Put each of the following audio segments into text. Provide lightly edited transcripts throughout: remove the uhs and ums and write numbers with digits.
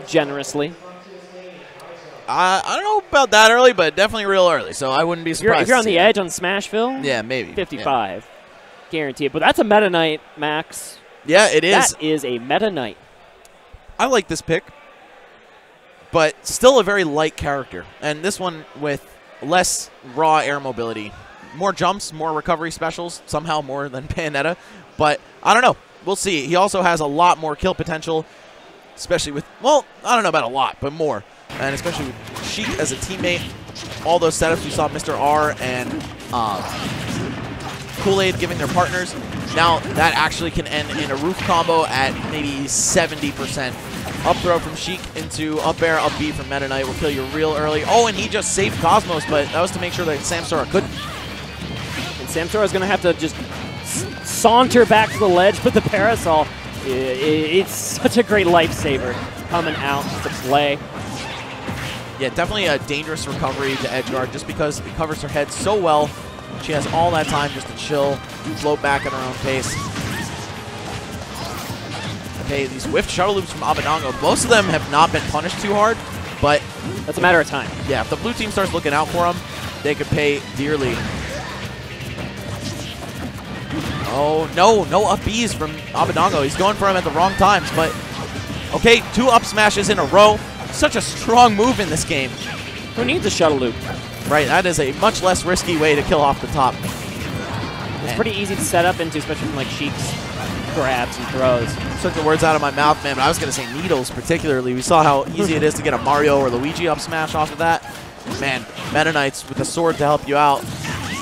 generously. I don't know about that early, but definitely real early, so I wouldn't be surprised. If you're on the edge on Smashville, yeah, maybe 55, yeah. Guaranteed. But that's a Meta Knight, Max. Yeah, it is. That is a Meta Knight. I like this pick, but still a very light character, and this one with less raw air mobility, more jumps, more recovery specials, somehow more than Bayonetta. But I don't know. We'll see. He also has a lot more kill potential, especially with, well, I don't know about a lot, but more. And especially with Sheik as a teammate, all those setups we saw Mr. R and Kool-Aid giving their partners. Now that actually can end in a roof combo at maybe 70%. Up throw from Sheik into up air, up B from Meta Knight will kill you real early. Oh, and he just saved Cosmos, but that was to make sure that Samsora couldn't. And Samsora's going to have to just saunter back to the ledge, but the parasol, it's such a great lifesaver coming out to play. Yeah, definitely a dangerous recovery to edge guard just because it covers her head so well. She has all that time just to chill, float back at her own pace. Okay, these whiffed shuttle loops from Abadango, most of them have not been punished too hard, but that's a matter of time. Yeah, if the blue team starts looking out for them, they could pay dearly. Oh, no up Bs from Abadango. He's going for him at the wrong times, but okay, 2 up smashes in a row. Such a strong move in this game. Who needs a shuttle loop? Right, that is a much less risky way to kill off the top. It's pretty easy to set up into, especially from like Sheik's grabs and throws. Took the words out of my mouth, man, but I was going to say needles particularly. We saw how easy it is to get a Mario or Luigi up smash off of that. Man, Meta Knights with the sword to help you out.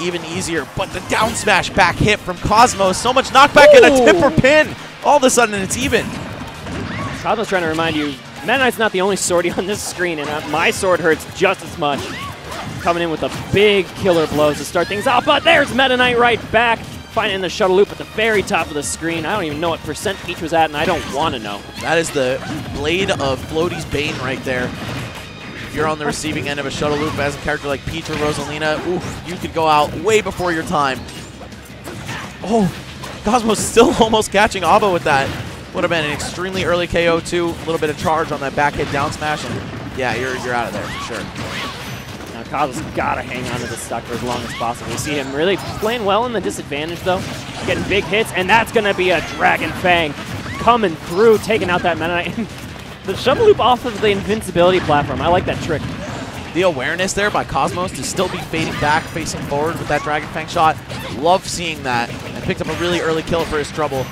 Even easier, but the down smash back hit from Cosmos. So much knockback and a tipper pin. All of a sudden, it's even. Cosmos trying to remind you, Meta Knight's not the only swordie on this screen, and my sword hurts just as much. Coming in with a big killer blows to start things out, but there's Meta Knight right back, finding the shuttle loop at the very top of the screen. I don't even know what percent Peach was at, and I don't want to know. That is the blade of Floaty's Bane right there. If you're on the receiving end of a shuttle loop as a character like Peach or Rosalina, oof, you could go out way before your time. Oh, Cosmos still almost catching Abba with that. Would have been an extremely early KO too. A little bit of charge on that back hit down smash, and yeah, you're out of there for sure. Now Cosmos gotta hang on to the stock for as long as possible. We see him really playing well in the disadvantage though, getting big hits, and that's gonna be a Dragon Fang coming through, taking out that Meta Knight. The shuttle loop off of the invincibility platform. I like that trick. The awareness there by Cosmos to still be fading back, facing forward with that Dragon Fang shot. Love seeing that, and picked up a really early kill for his trouble.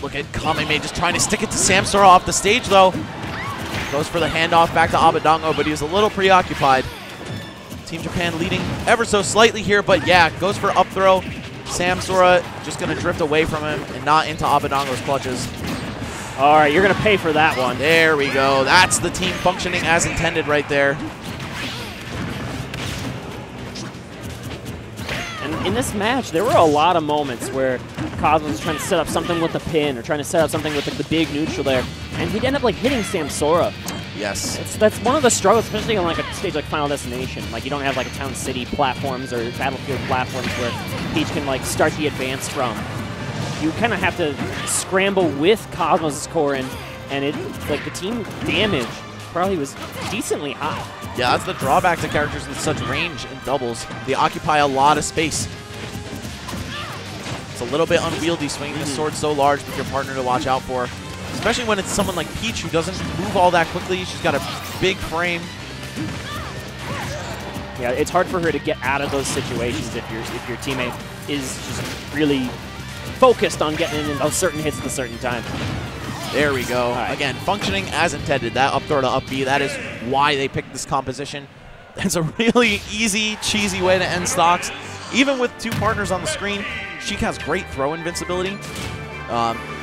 Look at Kameme just trying to stick it to Samsora off the stage, though. Goes for the handoff back to Abadango, but he was a little preoccupied. Team Japan leading ever so slightly here, but yeah, goes for up throw. Samsora just going to drift away from him and not into Abadango's clutches. All right, you're going to pay for that one. There we go. That's the team functioning as intended right there. And in this match, there were a lot of moments where Cosmos was trying to set up something with the pin or trying to set up something with like, the big neutral there, and he'd end up like hitting Samsora. Yes. That's one of the struggles, especially on like a stage like Final Destination. Like you don't have like a Town City platforms or Battlefield platforms where Peach can like start the advance from. You kind of have to scramble with Cosmos' core, and it like the team damage probably was decently high. Yeah, that's the drawback to characters with such range in doubles. They occupy a lot of space. It's a little bit unwieldy swinging the sword so large with your partner to watch out for. Especially when it's someone like Peach who doesn't move all that quickly. She's got a big frame. Yeah, it's hard for her to get out of those situations if your teammate is just really focused on getting in those certain hits at a certain time. There we go. Right. Again, functioning as intended. That up throw to up B, that is why they picked this composition. It's a really easy, cheesy way to end stocks. Even with 2 partners on the screen, she has great throw invincibility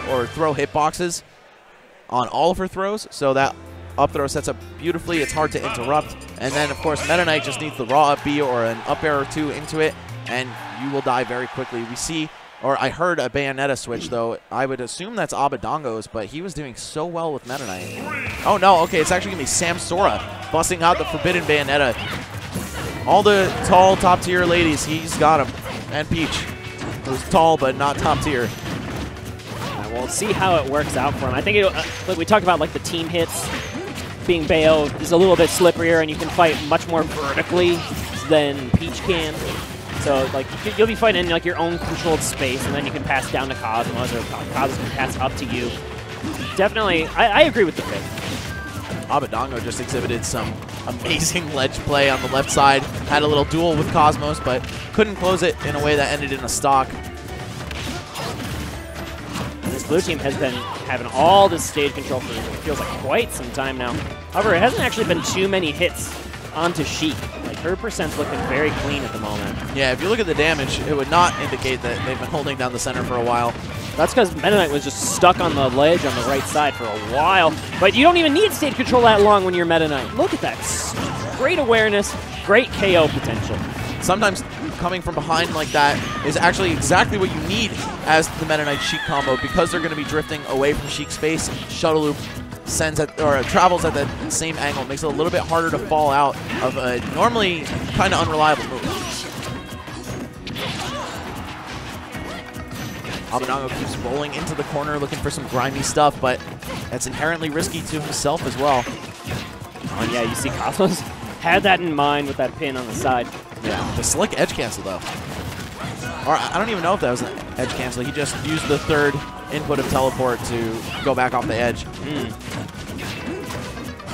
or throw hitboxes on all of her throws. So that up throw sets up beautifully. It's hard to interrupt. And then, of course, Meta Knight just needs the raw up B or an up air or 2 into it, and you will die very quickly. We see... Or I heard a Bayonetta switch, though. I would assume that's Abadango's, but he was doing so well with Meta Knight. Oh, no. Okay, it's actually going to be Samsora busting out the forbidden Bayonetta. All the tall, top-tier ladies, he's got them. And Peach, who's tall but not top-tier. right, we'll see how it works out for him. I think like we talked about, like the team hits being Bayo is a little bit slipperier, and you can fight much more vertically than Peach can. So like you'll be fighting in like your own controlled space, and then you can pass down to Cosmos, or Cosmos can pass up to you. Definitely, I agree with the pick. Abadango just exhibited some amazing ledge play on the left side. Had a little duel with Cosmos, but couldn't close it in a way that ended in a stock. This blue team has been having all this stage control for, it feels like, quite some time now. However, it hasn't actually been too many hits onto Sheik. Like, her percent's looking very clean at the moment. Yeah, if you look at the damage, it would not indicate that they've been holding down the center for a while. That's because Meta Knight was just stuck on the ledge on the right side for a while. But you don't even need stage control that long when you're Meta Knight. Look at that. Great awareness, great KO potential. Sometimes coming from behind like that is actually exactly what you need as the Meta Knight Sheik combo, because they're going to be drifting away from Sheik's face. Shuttle Loop sends at, or travels at that same angle. It makes it a little bit harder to fall out of a normally kind of unreliable move. Abadango keeps rolling into the corner looking for some grimy stuff, but that's inherently risky to himself as well. Oh yeah, you see Cosmos had that in mind with that pin on the side. Yeah, the slick edge cancel though. Or I don't even know if that was an edge cancel. He just used the third input of teleport to go back off the edge.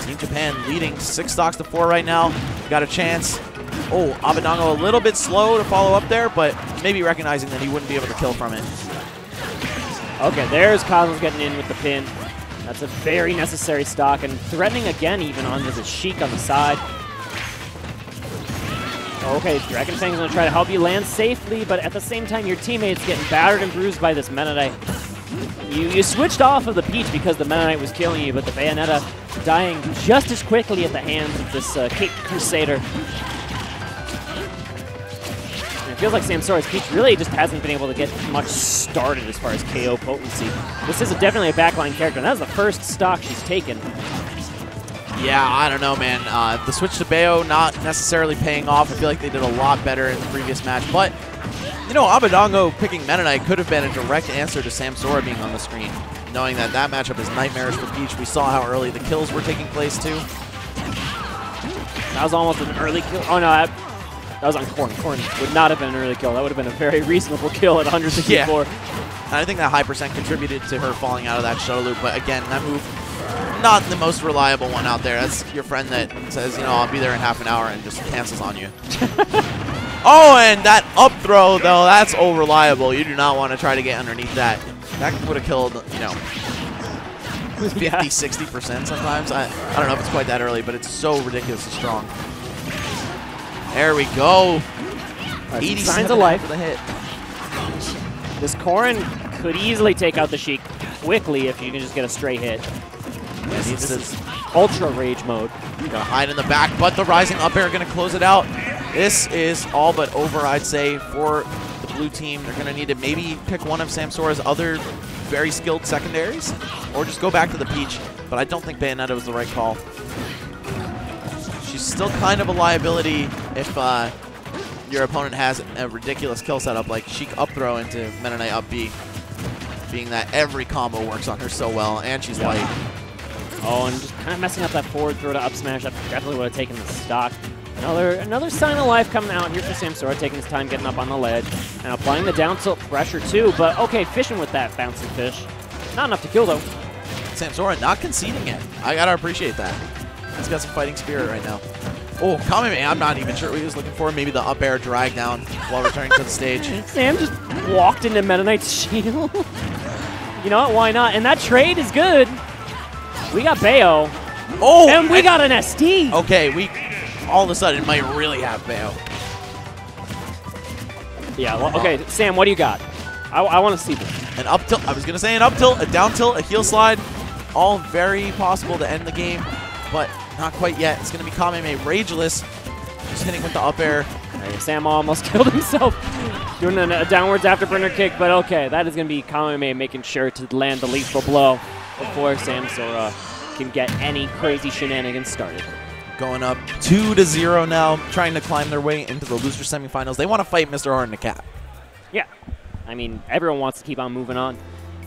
Team Japan leading 6 stocks to 4 right now. Got a chance. Oh, Abadango a little bit slow to follow up there, but maybe recognizing that he wouldn't be able to kill from it. Okay, there's Cosmos getting in with the pin. That's a very necessary stock, and threatening again even onto the Sheik on the side. Okay, Dragon Fang's going to try to help you land safely, but at the same time, your teammate's getting battered and bruised by this Meta Knight. You switched off of the Peach because the Meta Knight was killing you, but the Bayonetta dying just as quickly at the hands of this Cape Crusader. And it feels like Samsora's Peach really just hasn't been able to get much started as far as KO potency. This is definitely a backline character, and that was the first stock she's taken. Yeah, I don't know, man. The switch to Bayo not necessarily paying off. I feel like they did a lot better in the previous match. But, you know, Abadango picking Meta Knight could have been a direct answer to Samsora being on the screen. Knowing that that matchup is nightmarish for Peach. We saw how early the kills were taking place, too. That was almost an early kill. Oh, no, that was on Corn. Corn would not have been an early kill. That would have been a very reasonable kill at 164. Yeah. And I think that high percent contributed to her falling out of that shuttle loop. But, again, that move, not the most reliable one out there. That's your friend that says, you know, I'll be there in half an hour and just cancels on you. Oh, and that up throw, though, that's reliable. You do not want to try to get underneath that. That would have killed, you know, 50, 60% sometimes. I don't know if it's quite that early, but it's so ridiculously strong. There we go. 80 signs of life for the hit. This Corrin could easily take out the Sheik quickly if you can just get a straight hit. This is ultra rage mode. Gonna hide in the back, but the rising up air gonna close it out. This is all but over, I'd say, for the blue team. They're gonna need to maybe pick one of Samsora's other very skilled secondaries, or just go back to the Peach. But I don't think Bayonetta was the right call. She's still kind of a liability if your opponent has a ridiculous kill setup like Sheik up throw into Meta Knight up B, being that every combo works on her so well, and she's light. Oh, and just kind of messing up that forward throw to up smash. That definitely would have taken the stock. Another sign of life coming out here for Samsora, taking his time getting up on the ledge and applying the down tilt pressure too. But okay, fishing with that bouncing fish. Not enough to kill though. Samsora not conceding it. I gotta appreciate that. He's got some fighting spirit right now. Oh, Kameme, I'm not even sure what he was looking for. Maybe the up air drag down while returning to the stage. Sam just walked into Meta Knight's shield. You know what? Why not? And that trade is good. We got Bayo. Oh, and we got an SD. Okay, we all of a sudden might really have Bayo. Yeah, well, okay, Sam, what do you got? I want to see this. An up tilt, I was going to say an up tilt, a down tilt, a heel slide. All very possible to end the game, but not quite yet. It's going to be Kameme Rageless, just hitting with the up air. Hey, Sam almost killed himself doing a downwards afterburner kick, but okay, that is going to be Kameme making sure to land the lethal blow before Samsora can get any crazy shenanigans started. Going up 2-0 now, trying to climb their way into the loser semifinals. They want to fight Mr. Hard in the cap. Yeah. I mean, everyone wants to keep on moving on.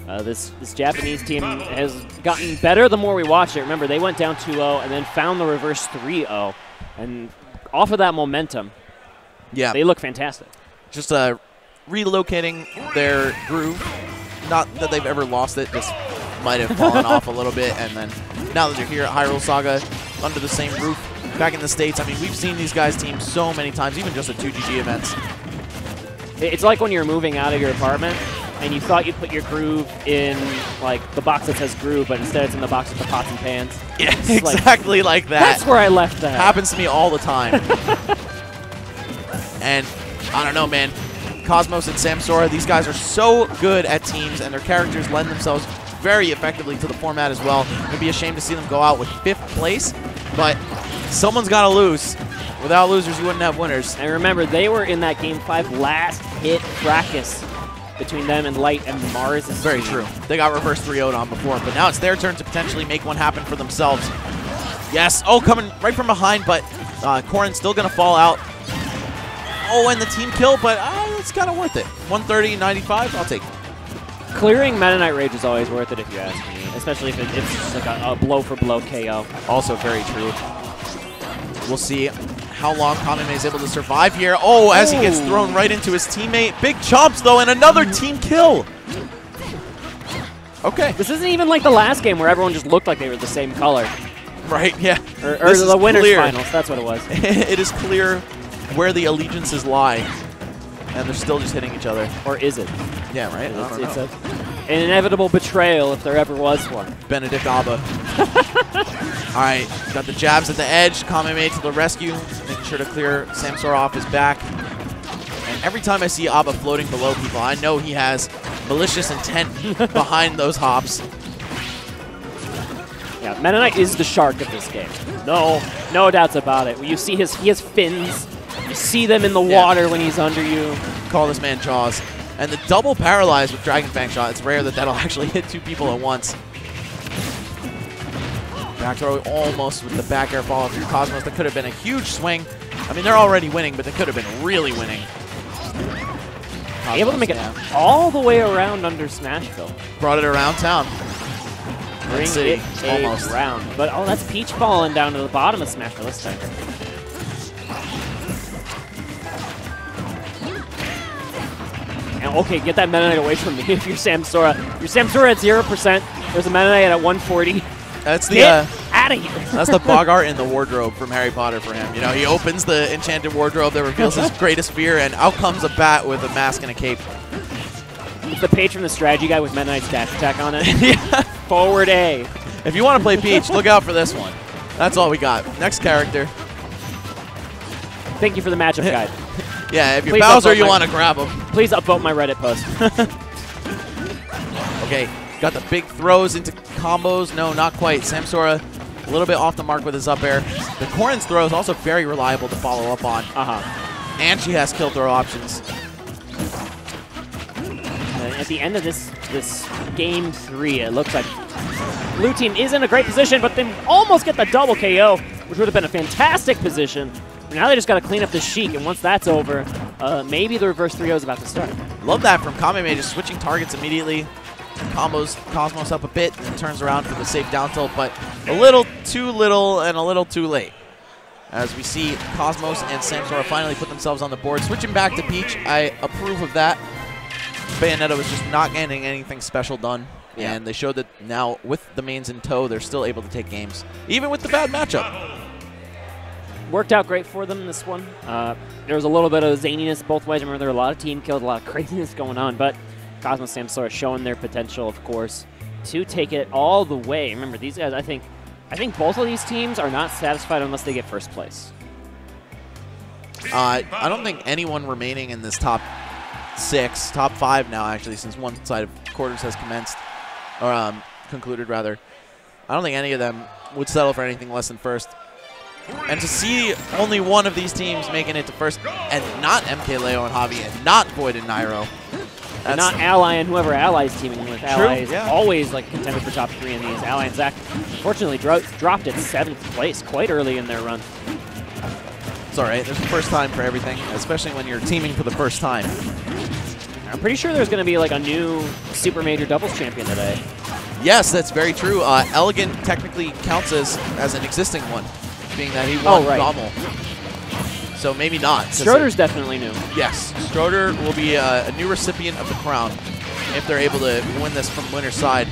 This Japanese team has gotten better the more we watch it. Remember, they went down 2-0 and then found the reverse 3-0. And off of that momentum, they look fantastic. Just relocating their groove. Not that they've ever lost it, just might have fallen off a little bit. And then now that you're here at Hyrule Saga, under the same roof, back in the States, I mean, we've seen these guys team so many times, even just at 2GG events. It's like when you're moving out of your apartment and you thought you'd put your groove in like the box that says groove, but instead it's in the box with the pots and pans. Yeah, exactly like that. That's where I left that. Happens to me all the time. And I don't know, man. Cosmos and Samsora, these guys are so good at teams, and their characters lend themselves very effectively to the format as well. It would be a shame to see them go out with 5th place, but someone's got to lose. Without losers, you wouldn't have winners. And remember, they were in that Game 5 last hit fracas between them and Light and Mars. Very true. They got reverse 3-0'd on before, but now it's their turn to potentially make one happen for themselves. Yes. Oh, coming right from behind, but Corrin's still going to fall out. Oh, and the team kill, but it's kind of worth it. 130-95, I'll take it. Clearing Meta Knight Rage is always worth it if you ask me, especially if it's just like a blow-for-blow KO. Also very true. We'll see how long Kameme is able to survive here. Oh, as he gets thrown right into his teammate. Big chomps, though, and another team kill. Okay. This isn't even like the last game where everyone just looked like they were the same color. Right, yeah. Or the winners finals, that's what it was. It is clear where the allegiances lie, and they're still just hitting each other. Or is it? Yeah, right? It's an inevitable betrayal if there ever was one. Benedict Abba. All right, got the jabs at the edge. Kameme to the rescue, making sure to clear Samsora off his back. And every time I see Abba floating below people, I know he has malicious intent behind those hops. Yeah, Meta Knight is the shark of this game. No doubts about it. You see he has fins. You see them in the water when he's under you. Call this man Jaws. And the double paralyze with Dragon Fang shot. It's rare that that'll actually hit 2 people at once. Back throw almost with the back air fall through Cosmos. That could have been a huge swing. I mean, they're already winning, but they could have been really winning. Cosmos, able to make it all the way around under Smashville. Brought it around town. Bring it almost around. But, that's Peach falling down to the bottom of Smashville this time. Okay, get that Meta Knight away from me if you're Samsora. You're Samsora at 0%. There's a Meta Knight at 140. That's the get out of here. That's the Bogart in the wardrobe from Harry Potter for him. You know, he opens the enchanted wardrobe that reveals his greatest fear, and out comes a bat with a mask and a cape. It's the page from the strategy guide with Meta Knight's dash attack on it. Yeah. Forward A. If you want to play Peach, look out for this one. That's all we got. Next character. Thank you for the matchup guide. Yeah, if you're Bowser, you want to grab him. Please upvote my Reddit post. Okay, got the big throws into combos. No, not quite. Samsora a little bit off the mark with his up air. The Corrin's throw is also very reliable to follow up on. And she has kill throw options. At the end of this game 3, it looks like blue team is in a great position, but they almost get the double KO, which would have been a fantastic position. Now they just got to clean up the Sheik, and once that's over, maybe the reverse 3-0 is about to start. Love that from Kameme, just switching targets immediately. Combos Cosmos up a bit, and turns around for the safe down tilt, but a little too little and a little too late. As we see Cosmos and Samsora finally put themselves on the board. Switching back to Peach, I approve of that. Bayonetta was just not getting anything special done, and they showed that now with the mains in tow, they're still able to take games, even with the bad matchup. Worked out great for them in this one. There was a little bit of zaniness both ways. I remember there were a lot of team kills, a lot of craziness going on, but Cosmos Samsora showing their potential, of course, to take it all the way. Remember, these guys, I think both of these teams are not satisfied unless they get first place. I don't think anyone remaining in this top 6, top 5 now, actually, since one side of quarters has commenced, or concluded, rather. I don't think any of them would settle for anything less than first. And to see only one of these teams making it to first, and not MK Leo and Javi, and not Void and Nairo. And not Ally and whoever Ally's teaming with. Ally is always like contender for top 3 in these. Ally and Zach, unfortunately, dropped at 7th place quite early in their run. It's all right. There's a first time for everything, especially when you're teaming for the first time. I'm pretty sure there's going to be like a new Super Major doubles champion today. Yes, that's very true. Elegant technically counts as an existing one, being that he won Gommel. So maybe not. Schroeder's definitely new. Yes, Schroeder will be a new recipient of the crown if they're able to win this from winner's side.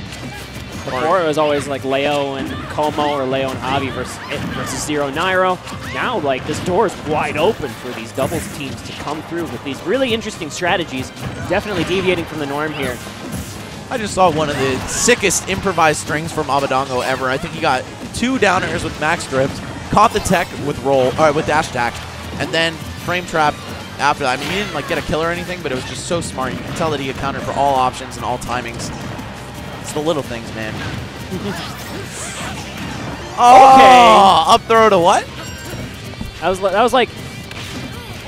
Before it was always like Leo and Como or Leo and Javi versus Zero Nairo. Now, like, this door is wide open for these doubles teams to come through with these really interesting strategies. Definitely deviating from the norm here. I just saw one of the sickest improvised strings from Abadango ever. I think he got 2 down airs with max drift, caught the tech with with dash attack, and then frame trap after that. I mean, he didn't like get a kill or anything, but it was just so smart. You can tell that he accounted for all options and all timings. It's the little things, man. Okay. Up throw to what? That was like,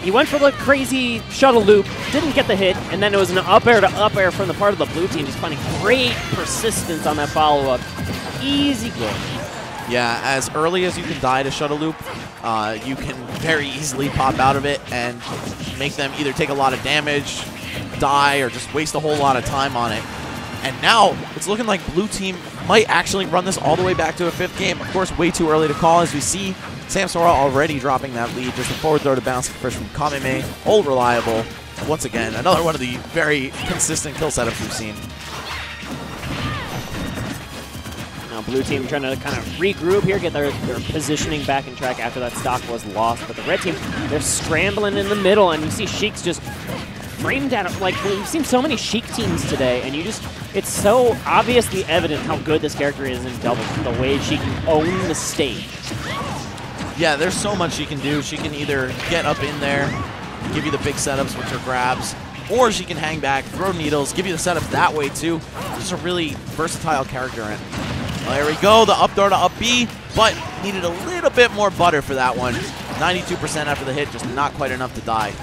he went for the crazy shuttle loop, didn't get the hit, and then it was an up air from the part of the blue team. Just finding great persistence on that follow-up. Easy game. Yeah, as early as you can die to shuttle loop, you can very easily pop out of it and make them either take a lot of damage, die, or just waste a whole lot of time on it. And now, it's looking like blue team might actually run this all the way back to a 5th game. Of course, way too early to call, as we see Samsora already dropping that lead. Just a forward throw to bounce first from Kameme. All reliable. And once again, another one of the very consistent kill setups we've seen. Now, blue team trying to kind of regroup here, get their positioning back in track after that stock was lost. But the red team, they're scrambling in the middle, and you see Sheik's just framed at, like, we've seen so many Sheik teams today, and it's so obviously evident how good this character is in doubles, the way she can own the stage. Yeah, there's so much she can do. She can either get up in there, give you the big setups with her grabs, or she can hang back, throw needles, give you the setups that way too. Just a really versatile character. And well, there we go, the up throw to up B, but needed a little bit more butter for that one. 92% after the hit, just not quite enough to die.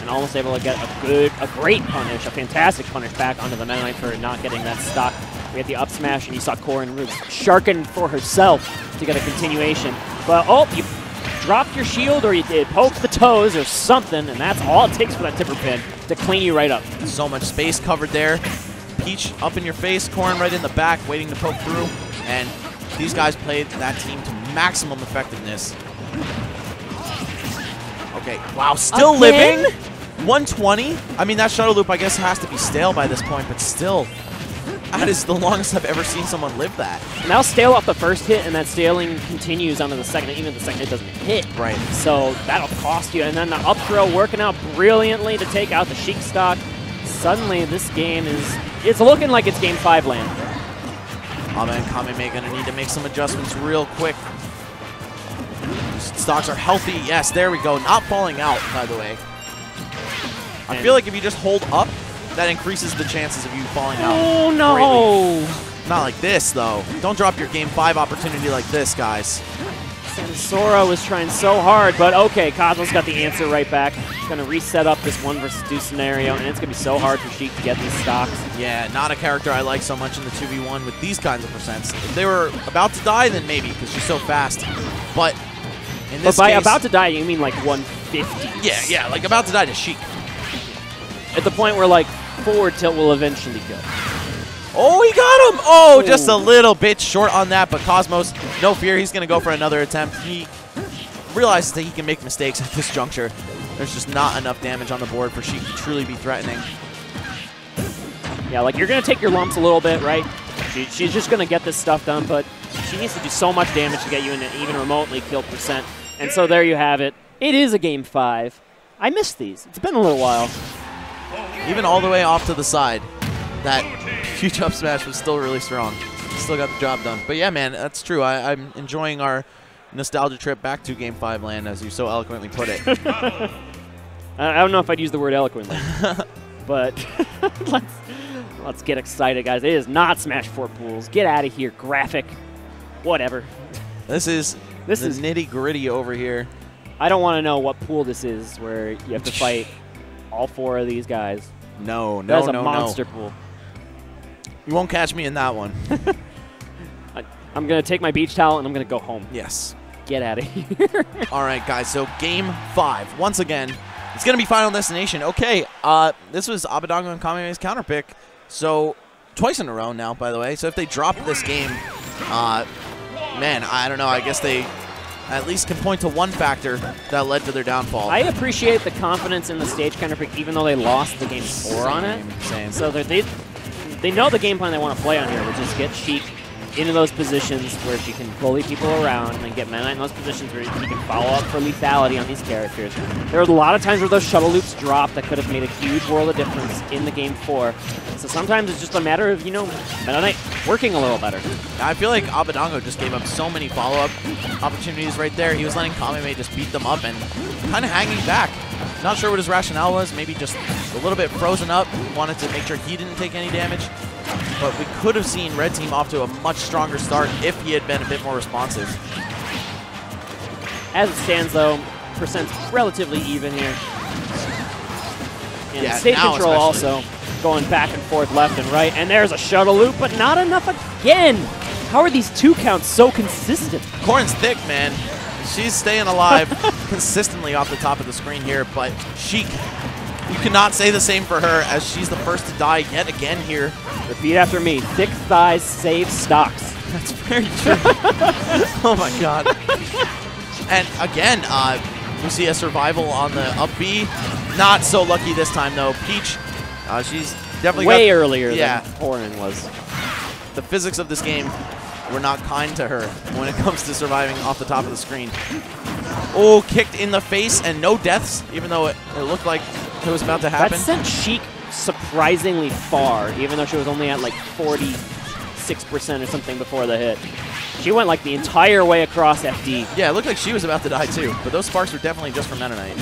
And almost able to get a great punish, a fantastic punish back onto the Meta Knight for not getting that stock. We had the up smash, and you saw Corin sharken for herself to get a continuation. But, oh, you dropped your shield, or you did poke the toes or something, and that's all it takes for that tipper pin to clean you right up. So much space covered there. Peach up in your face, Corin right in the back, waiting to poke through. And these guys played that team to maximum effectiveness. Okay, wow, still living. 120? I mean, that shuttle loop, I guess, has to be stale by this point, but still, that is the longest I've ever seen someone live that. Now stale off the first hit, and that staling continues onto the second. Even if the second hit doesn't hit. Right. So that'll cost you. And then the up throw working out brilliantly to take out the Sheik stock. Suddenly, this game it's looking like it's Game 5 land. And Kameme gonna need to make some adjustments real quick. Stocks are healthy. Yes, there we go. Not falling out, by the way. I feel like if you just hold up, that increases the chances of you falling out. Oh, no. Greatly. Not like this, though. Don't drop your Game 5 opportunity like this, guys. Samsora was trying so hard, but okay, Cosmo's got the answer right back. Going to reset up this 1 versus 2 scenario, and it's going to be so hard for Sheik to get these stocks. Yeah, not a character I like so much in the 2v1 with these kinds of percents. If they were about to die, then maybe, because she's so fast. But in this by case, about to die, you mean like 150. Yeah, like about to die to Sheik. At the point where, like, forward tilt will eventually go. Oh, he got him! Oh, just a little bit short on that, but Cosmos, no fear, he's going to go for another attempt. He realizes that he can make mistakes at this juncture. There's just not enough damage on the board for Sheik to truly be threatening. Yeah, like, you're going to take your lumps a little bit, right? She's just going to get this stuff done, but she needs to do so much damage to get you in an even remotely kill percent. And so there you have it. It is a Game 5. I missed these. It's been a little while. Even all the way off to the side, that huge up smash was still really strong. Still got the job done. But yeah, man, that's true. I'm enjoying our nostalgia trip back to Game 5 land, as you so eloquently put it. I don't know if I'd use the word eloquently, but let's get excited, guys. It is not Smash 4 pools. Get out of here, graphic, whatever. This is nitty-gritty over here. I don't want to know what pool this is where you have to fight all 4 of these guys. No. That's a monster pool. You won't catch me in that one. I'm going to take my beach towel and I'm going to go home. Yes. Get out of here. All right, guys, so Game 5. Once again, It's going to be Final Destination. Okay, this was Abadango and Kameme's counter pick. So twice in a row now, by the way. So if they drop this game, man, I don't know. I guess they at least can point to one factor that led to their downfall. I appreciate the confidence in the stage counter pick, even though they lost the game 4 on it. Same. So they know the game plan they want to play on here, which is get Sheik into those positions where she can bully people around and get Meta Knight in those positions where he can follow up for lethality on these characters. There were a lot of times where those shuttle loops dropped that could have made a huge world of difference in the game 4. So sometimes it's just a matter of, you know, Meta Knight working a little better. I feel like Abadango just gave up so many follow-up opportunities right there. He was letting Kameme just beat them up and kind of hanging back. Not sure what his rationale was. Maybe just a little bit frozen up. Wanted to make sure he didn't take any damage. But we could have seen Red Team off to a much stronger start if he had been a bit more responsive. As it stands, though, percent's relatively even here. And Yeah, state now control especially. also going back and forth, left and right. And there's a shuttle loop, but not enough again. How are these 2 counts so consistent? Corrin's thick, man. She's staying alive consistently off the top of the screen here, but Sheik, you cannot say the same for her, as she's the first to die yet again here. Repeat after me. Thick thighs save stocks. That's very true. Oh my god. And again, we see a survival on the up B. Not so lucky this time though. Peach, she's definitely way earlier yeah. than Corrin was. The physics of this game were not kind to her when it comes to surviving off the top of the screen. Oh, kicked in the face and no deaths, even though it looked like it was about to happen. That sent Sheik surprisingly far, even though she was only at like 46% or something before the hit. She went like the entire way across FD. Yeah, it looked like she was about to die too, but those sparks were definitely just from Meta Knight.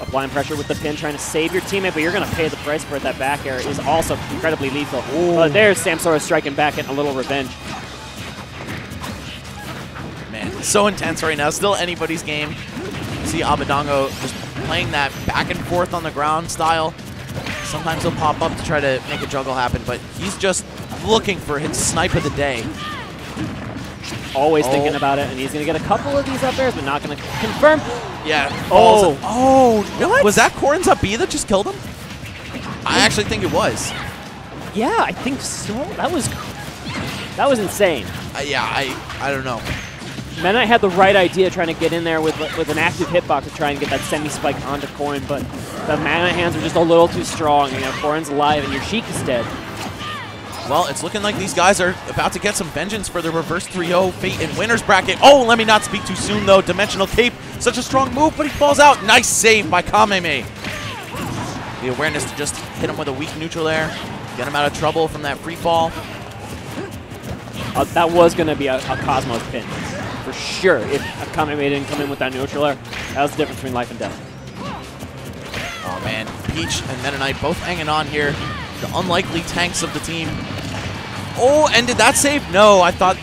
Applying pressure with the pin, trying to save your teammate, but you're going to pay the price for it. That back air is also incredibly lethal. But there's Samsora striking back, getting a little revenge. Man, it's so intense right now. Still anybody's game. You see Abadango just playing that back and forth on the ground style. Sometimes he'll pop up to try to make a juggle happen, but he's just looking for his snipe of the day. Always thinking about it, and he's going to get a couple of these up airs, but not going to confirm. Yeah. Oh, what? Was that Corrin's up B that just killed him? I actually think it was. Yeah, I think so. That was insane. Yeah, I don't know. Meta Knight had the right idea trying to get in there with an active hitbox to try and get that semi-spike onto Corrin, but the Mana hands are just a little too strong. You know, Corrin's alive and your Sheik is dead. Well, it's looking like these guys are about to get some vengeance for the reverse 3-0 fate in winner's bracket. Oh, let me not speak too soon, though. Dimensional Cape, such a strong move, but he falls out. Nice save by Kameme. The awareness to just hit him with a weak neutral air, get him out of trouble from that free fall. That was going to be a Cosmos pin, for sure. If Kameme didn't come in with that neutral air, that was the difference between life and death. Oh, man. Peach and Meta Knight both hanging on here. The unlikely tanks of the team. Oh, and did that save? No, I thought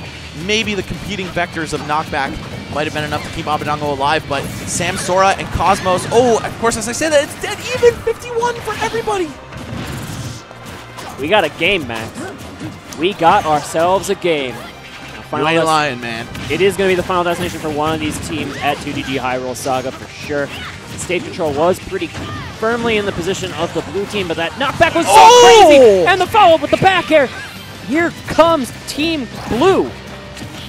maybe the competing vectors of knockback might have been enough to keep Abadango alive, but Samsora and Cosmos, oh, of course, as I said that, it's dead even, 51 for everybody. We got a game, Max. We got ourselves a game. You ain't lying, man. It is going to be the final destination for one of these teams at 2GG Hyrule Saga for sure. Stage control was pretty firmly in the position of the blue team, but that knockback was so crazy! And the follow-up with the back air! Here comes Team Blue.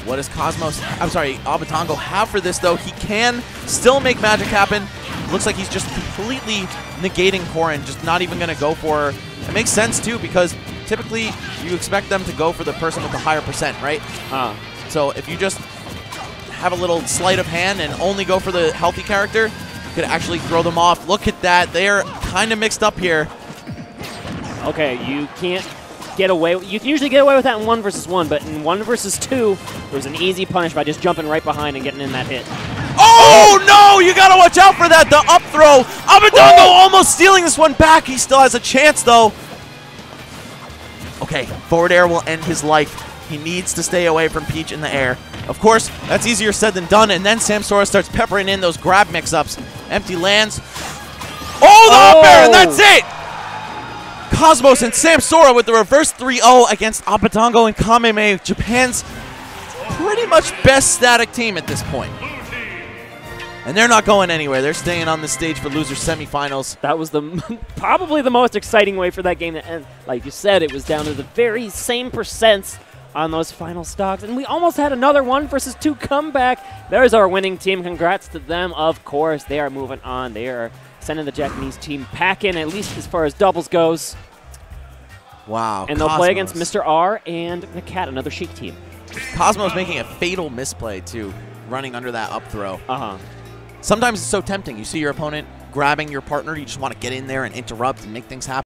What does Abadango have for this, though? He can still make magic happen. Looks like he's just completely negating Corrin, just not even going to go for her. It makes sense, too, because typically you expect them to go for the person with the higher percent, right? So if you just have a little sleight of hand and only go for the healthy character, you could actually throw them off. Look at that. They're kind of mixed up here. Okay, you can't get away. You can usually get away with that in 1 versus 1, but in 1 versus 2, it was an easy punish by just jumping right behind and getting in that hit. Oh, no! You got to watch out for that. The up throw. Abadango almost stealing this one back. He still has a chance, though. Okay, forward air will end his life. He needs to stay away from Peach in the air. Of course, that's easier said than done, and then Samsora starts peppering in those grab mix-ups. Empty lands. Oh, the up air, and that's it! Cosmos and Samsora with the reverse 3-0 against Abadango and Kameme, Japan's pretty much best static team at this point. And they're not going anywhere. They're staying on the stage for loser semifinals. That was probably the most exciting way for that game to end. Like you said, it was down to the very same percents on those final stocks. And we almost had another 1-2 comeback. There's our winning team. Congrats to them, of course. They are moving on. They are sending the Japanese team packing, at least as far as doubles goes. Wow. And they'll play against Mr. R and the Cat, another Sheik team. Cosmo's making a fatal misplay, too, running under that up throw. Uh-huh. Sometimes it's so tempting. You see your opponent grabbing your partner, you just want to get in there and interrupt and make things happen.